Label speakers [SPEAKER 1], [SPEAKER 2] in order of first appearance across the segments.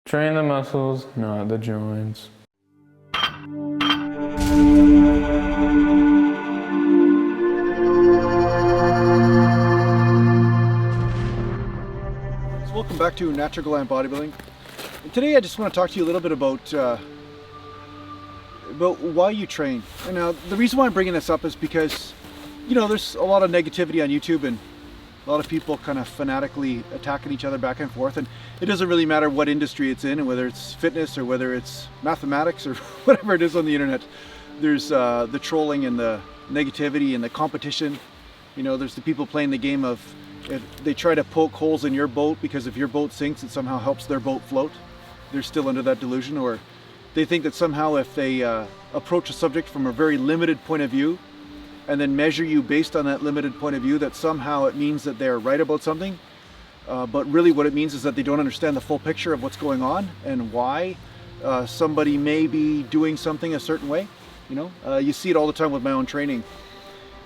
[SPEAKER 1] Train the muscles, not the joints.
[SPEAKER 2] So welcome back to Natural Gallant Bodybuilding. And today I just want to talk to you a little bit about why you train. And now the reason why I'm bringing this up is because, you know, there's a lot of negativity on YouTube and a lot of people kind of fanatically attacking each other back and forth, and it doesn't really matter what industry it's in, and whether it's fitness or whether it's mathematics or whatever it is on the internet. There's the trolling and the negativity and the competition. You know, there's the people playing the game of, if they try to poke holes in your boat because if your boat sinks it somehow helps their boat float. They're still under that delusion, or they think that somehow if they approach a subject from a very limited point of view and then measure you based on that limited point of view, that somehow it means that they're right about something. But really what it means is that they don't understand the full picture of what's going on and why somebody may be doing something a certain way. You know, you see it all the time with my own training.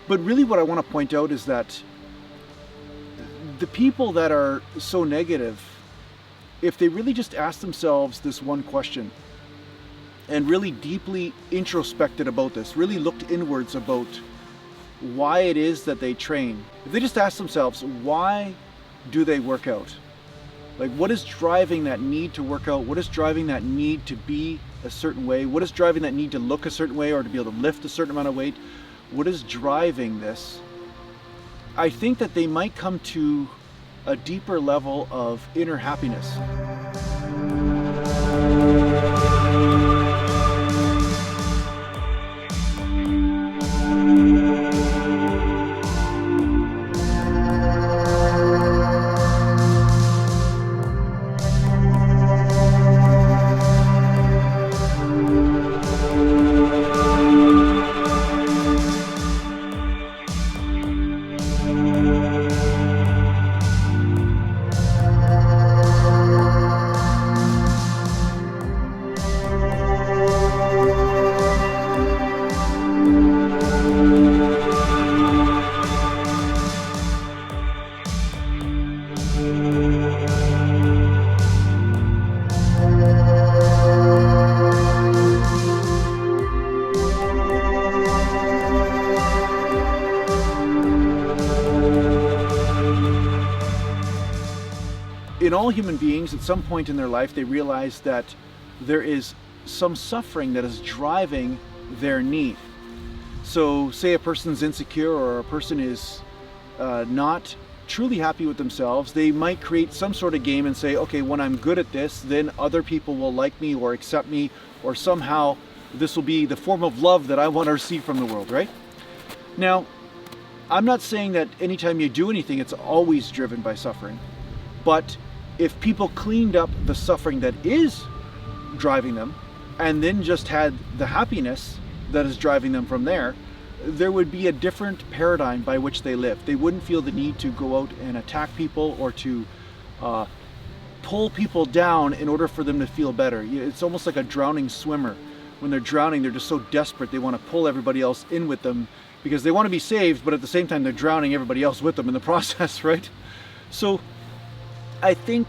[SPEAKER 2] But really what I want to point out is that the people that are so negative, if they really just ask themselves this one question and really deeply introspected about this, really looked inwards about why it is that they train. If they just ask themselves, why do they work out? Like, what is driving that need to work out? What is driving that need to be a certain way? What is driving that need to look a certain way or to be able to lift a certain amount of weight? What is driving this? I think that they might come to a deeper level of inner happiness. In all human beings, at some point in their life, they realize that there is some suffering that is driving their need. So say a person's insecure or a person is not truly happy with themselves, they might create some sort of game and say, okay, when I'm good at this, then other people will like me or accept me, or somehow this will be the form of love that I want to receive from the world, right? Now, I'm not saying that anytime you do anything, it's always driven by suffering, but if people cleaned up the suffering that is driving them and then just had the happiness that is driving them from there, there would be a different paradigm by which they live. They wouldn't feel the need to go out and attack people or to pull people down in order for them to feel better. It's almost like a drowning swimmer. When they're drowning, they're just so desperate they want to pull everybody else in with them because they want to be saved, but at the same time they're drowning everybody else with them in the process, right? So I think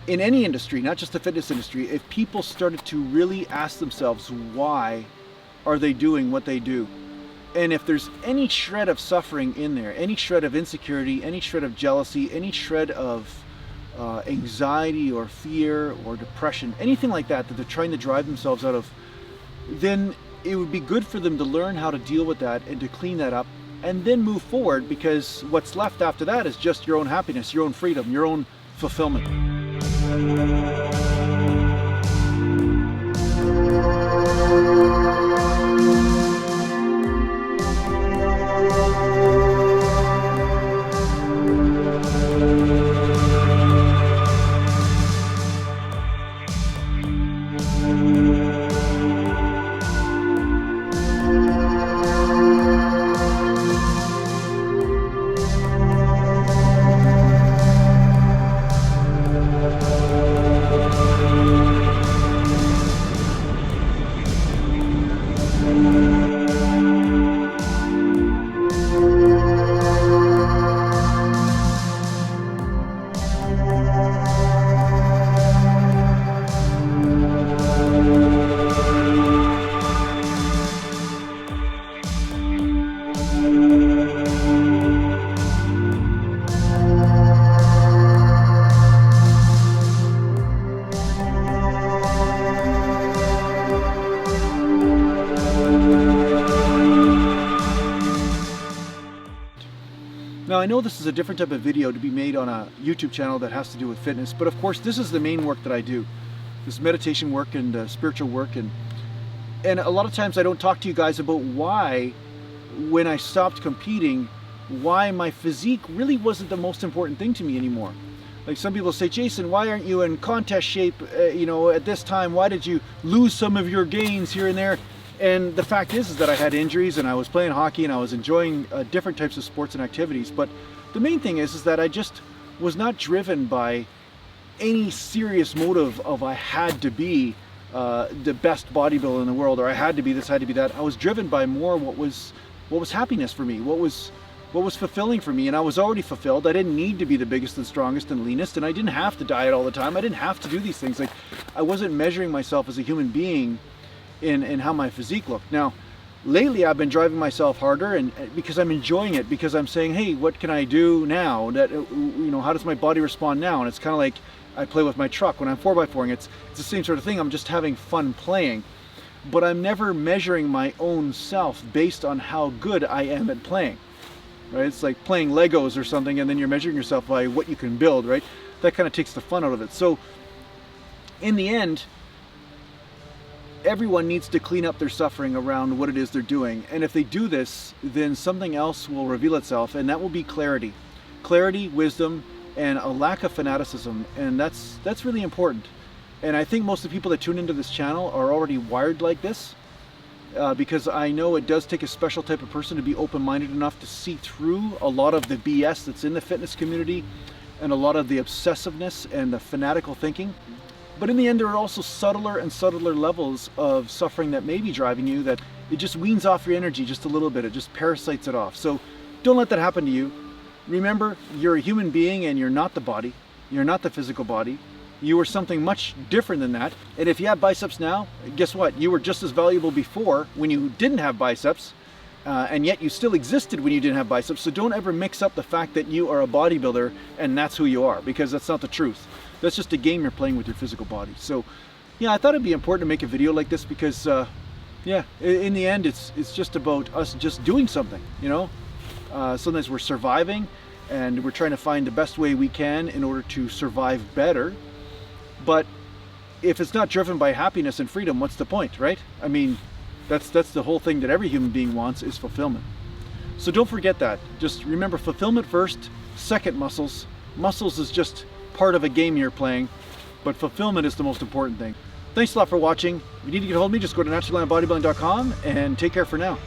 [SPEAKER 2] in any industry, not just the fitness industry, if people started to really ask themselves, why are they doing what they do? And if there's any shred of suffering in there, any shred of insecurity, any shred of jealousy, any shred of anxiety or fear or depression, anything like that, that they're trying to drive themselves out of, then it would be good for them to learn how to deal with that and to clean that up and then move forward, because what's left after that is just your own happiness, your own freedom, your own fulfillment. Now I know this is a different type of video to be made on a YouTube channel that has to do with fitness, but of course this is the main work that I do. This meditation work and spiritual work, and a lot of times I don't talk to you guys about why, when I stopped competing, why my physique really wasn't the most important thing to me anymore. Like some people say, Jason, why aren't you in contest shape, you know, at this time? Why did you lose some of your gains here and there? And the fact is that I had injuries and I was playing hockey and I was enjoying different types of sports and activities. But the main thing is that I just was not driven by any serious motive of I had to be the best bodybuilder in the world, or I had to be this, I had to be that. I was driven by more what was happiness for me, what was fulfilling for me, and I was already fulfilled. I didn't need to be the biggest and strongest and leanest, and I didn't have to diet all the time. I didn't have to do these things. Like, I wasn't measuring myself as a human being in how my physique looked. Now, lately I've been driving myself harder, and because I'm enjoying it, because I'm saying, hey, what can I do now? That, you know, how does my body respond now? And it's kind of like I play with my truck when I'm 4x4ing. It's the same sort of thing. I'm just having fun playing, but I'm never measuring my own self based on how good I am at playing. Right? It's like playing Legos or something, and then you're measuring yourself by what you can build, right? That kind of takes the fun out of it. So in the end, everyone needs to clean up their suffering around what it is they're doing. And if they do this, then something else will reveal itself, and that will be clarity. Clarity, wisdom, and a lack of fanaticism. And that's really important. And I think most of the people that tune into this channel are already wired like this, because I know it does take a special type of person to be open-minded enough to see through a lot of the BS that's in the fitness community and a lot of the obsessiveness and the fanatical thinking. But in the end, there are also subtler and subtler levels of suffering that may be driving you, that it just weans off your energy just a little bit. It just parasites it off. So don't let that happen to you. Remember, you're a human being and you're not the body. You're not the physical body. You are something much different than that. And if you have biceps now, guess what? You were just as valuable before when you didn't have biceps, and yet you still existed when you didn't have biceps. So don't ever mix up the fact that you are a bodybuilder and that's who you are, because that's not the truth. That's just a game you're playing with your physical body. So yeah, I thought it'd be important to make a video like this because yeah, in the end, it's just about us just doing something, you know? Sometimes we're surviving and we're trying to find the best way we can in order to survive better. But if it's not driven by happiness and freedom, what's the point, right? I mean, that's the whole thing that every human being wants, is fulfillment. So don't forget that. Just remember, fulfillment first, second muscles. Muscles is just part of a game you're playing, but fulfillment is the most important thing. Thanks a lot for watching. If you need to get a hold of me, just go to naturallandbodybuilding.com and take care for now.